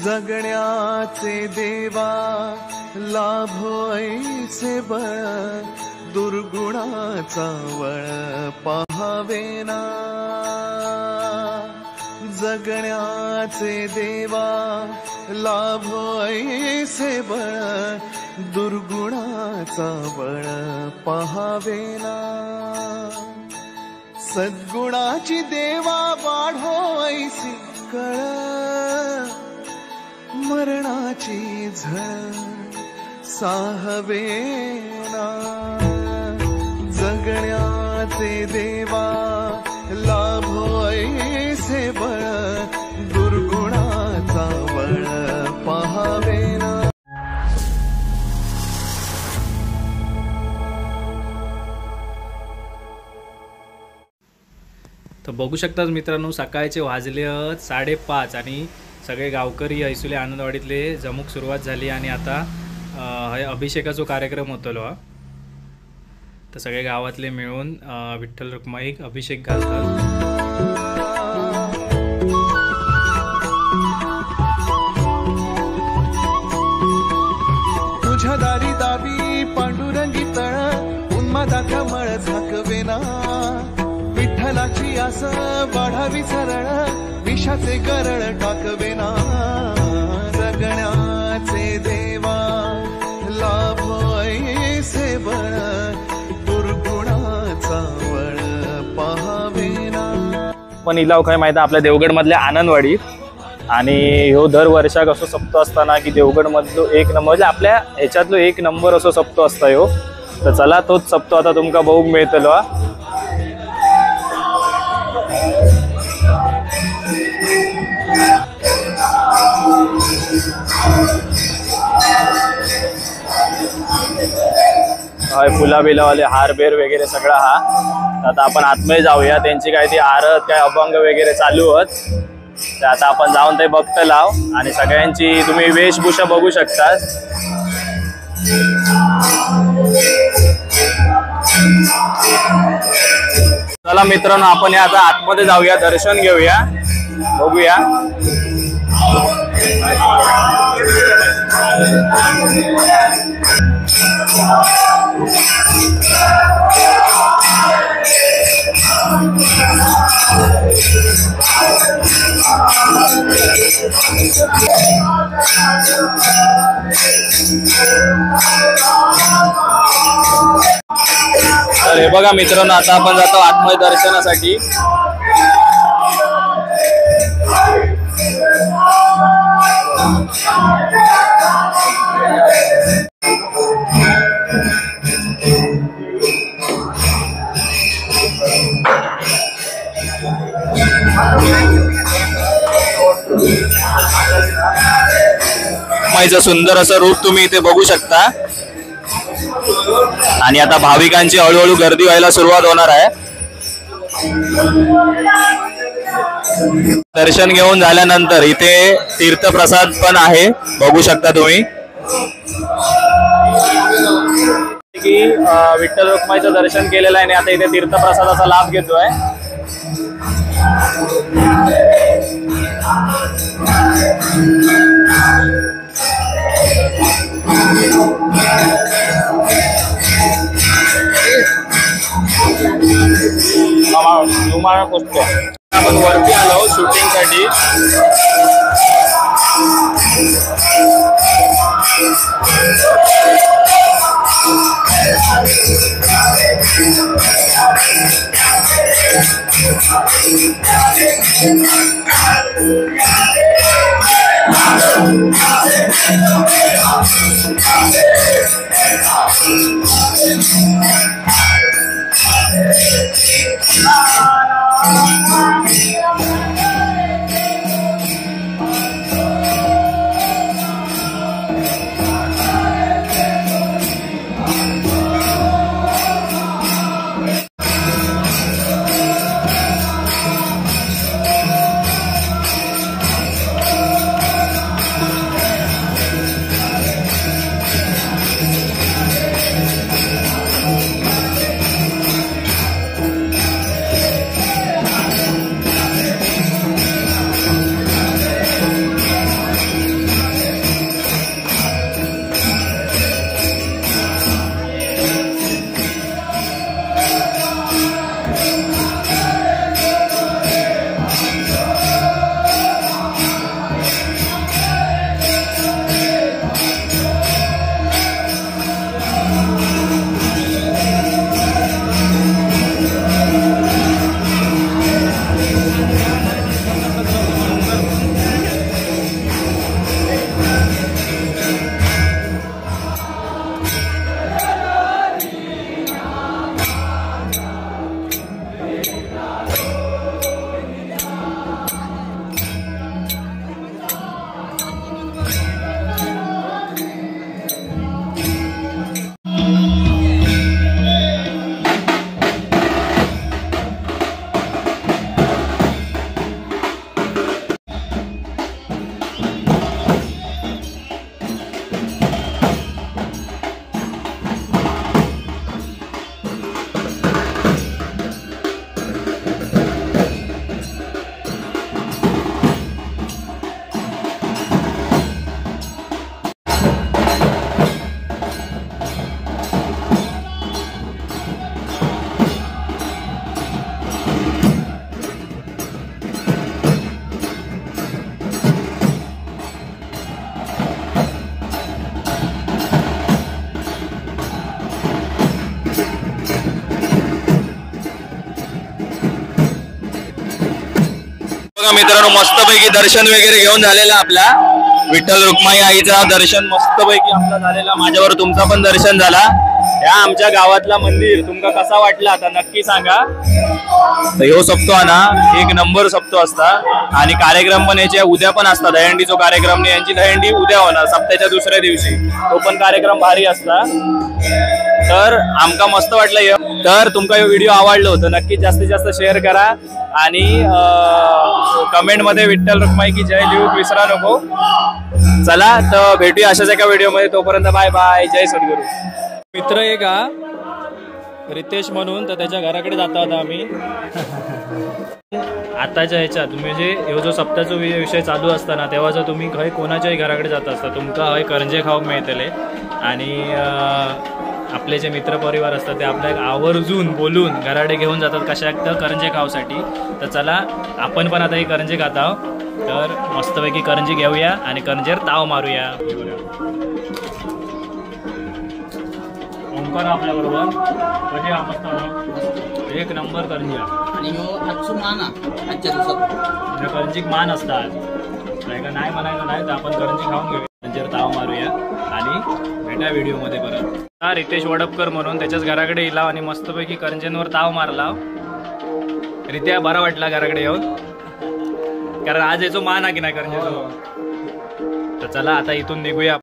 जगण्याचे देवा लाभो ऐसे बळ, दुर्गुणाचा वळ पाहावेना। जगण्याचे देवा लाभो ऐसे बळ, दुर्गुणाचा बळ पाहावेना। सद्गुणाची देवा वाढो ऐसी कळ, मरणाची झळ साहवेना। जगण्याचे देवा लाभो ऐसे बळ, दुर्गुणाचा बळ पाहावेना। तर बघू शकतात मित्रांनो, सकाळचे वाजले 5:30 आणि सगळे गावकरी ऐसुले आनंदवाडीतले जमूक सुरुवात झाली आणि आता अभिषेकाचा कार्यक्रम होतलो। तर सगळे गावातले मिळून विठ्ठल रुक्माई अभिषेक घालतात। तुझ्या दारी दावी पांडुरंगी तळ, उन्मादाचा मळ झाकवेना। विठ्ठलाची आस वाढावी सरळ, विषाचे करळ टाकवेना। जगण्याचे देवा लाभो ऐसे बळ, दुर्गुणाचा बळ पाहावेना। पण इलाव काय माहिती आपल्या देवगड मधल्या आनंदवाडी आणि ह्यो दर वर्षाक असो सप्तो असताना की देवगड मधलो एक नंबर म्हणजे आपल्या ह्याच्यातलो एक नंबर असो सप्तो असता ह्यो। तर चला तोच सप्तो आता तुमका बघूक मिळतलो। फुला बिलावाले हार बेर वगैरे सगळा हा। आता आपण आतमध्ये जाऊया, त्यांची काय ती आरत काय अभंग वगैरे चालू आहेत। आता आपण जाऊन ते बघत लाव आणि सगळ्यांची तुम्ही वेशभूषा बघू शकता। चला मित्रांनो, आपण आता आतमध्ये जाऊया, दर्शन घेऊया, बघूया। तर हे बघा मित्रांनो, आता आपण जातो आतमध्ये दर्शनासाठी। माईचं सुंदर असं रूप तुम्ही इथे बघू शकता आणि आता भाविकांची हळूहळू गर्दी व्हायला सुरुवात होणार आहे। दर्शन घेऊन झाल्यानंतर इथे तीर्थप्रसाद पण आहे, बघू शकता तुम्ही की विठ्ठल रुक्माईचं दर्शन केलेलं आहे आणि आता इथे तीर्थप्रसादाचा लाभ घेतोय। आपण वरती आलो शूटिंग साठी। बघा मित्रांनो, मस्तपैकी दर्शन वगैरे घेऊन झालेला आपला विठ्ठल रुक्माई आईचा दर्शन मस्तपैकी आपला झालेला. माझ्यावर तुमचा पण दर्शन झाला. या आमच्या गावातला मंदिर तुमका कसा वाटला आता नक्की सांगा. तर ह्यो सप्तो ना एक नंबर सप्तो असता आणि कार्यक्रम पण याचे उद्या पण असतात. दहीहंडीचा कार्यक्रम नाही, यांची दहीहंडी उद्या होणार सप्त्याच्या दुसऱ्या दिवशी. तो पण कार्यक्रम भारी असता. तर आमका मस्त वाटलं. तर तुमका हे व्हिडिओ आवडलं होतं नक्की जास्तीत जास्त शेअर करा आणि कमेंट मध्ये विठ्ठल रुक्माई की जय लिहूक विसरा नको. चला तर भेटूया अशाच एका व्हिडिओ मध्ये. तोपर्यंत बाय बाय, जय सद्गुरू. मित्र एक हा रितेश म्हणून, तर त्याच्या घराकडे जातो आता आम्ही. आताच्या ह्याच्यात म्हणजे ह्यो जो सप्ताहाचा विषय चालू असताना तेव्हा जर तुम्ही खंय कोणाच्याही घराकडे जात असता तुमका हय करंजे खाऊक मिळतले. आणि आपले जे मित्रपरिवार असतात ते आपल्या आवर्जून बोलून घराडे घेऊन जातात कशाक तर करंजे खाऊसाठी. तर चला आपण पण आता ही करंजे खात आहोत. तर मस्तपैकी करंजी घेऊया आणि करंजेवर ताव मारूया. ओंकार आपल्या बरोबर कधी मस्त एक नंबर करंजी आणि आजच्या दिवसात करंजीक मान असतात नाही का. नाही म्हणायचं नाही तर आपण करंजी खाऊन घेऊया, करंजीवर ताव मारूया आणि भेटा व्हिडिओ मध्ये परत. हा रितेश वडपकर म्हणून त्याच्याच घराकडे येला आणि मस्तपैकी करंजींवर ताव मारला. रित्या बरा वाटला घराकडे येऊन, कारण आज याचो मान आहे की नाही करंजीचो. तर चला आता इथून निघूया.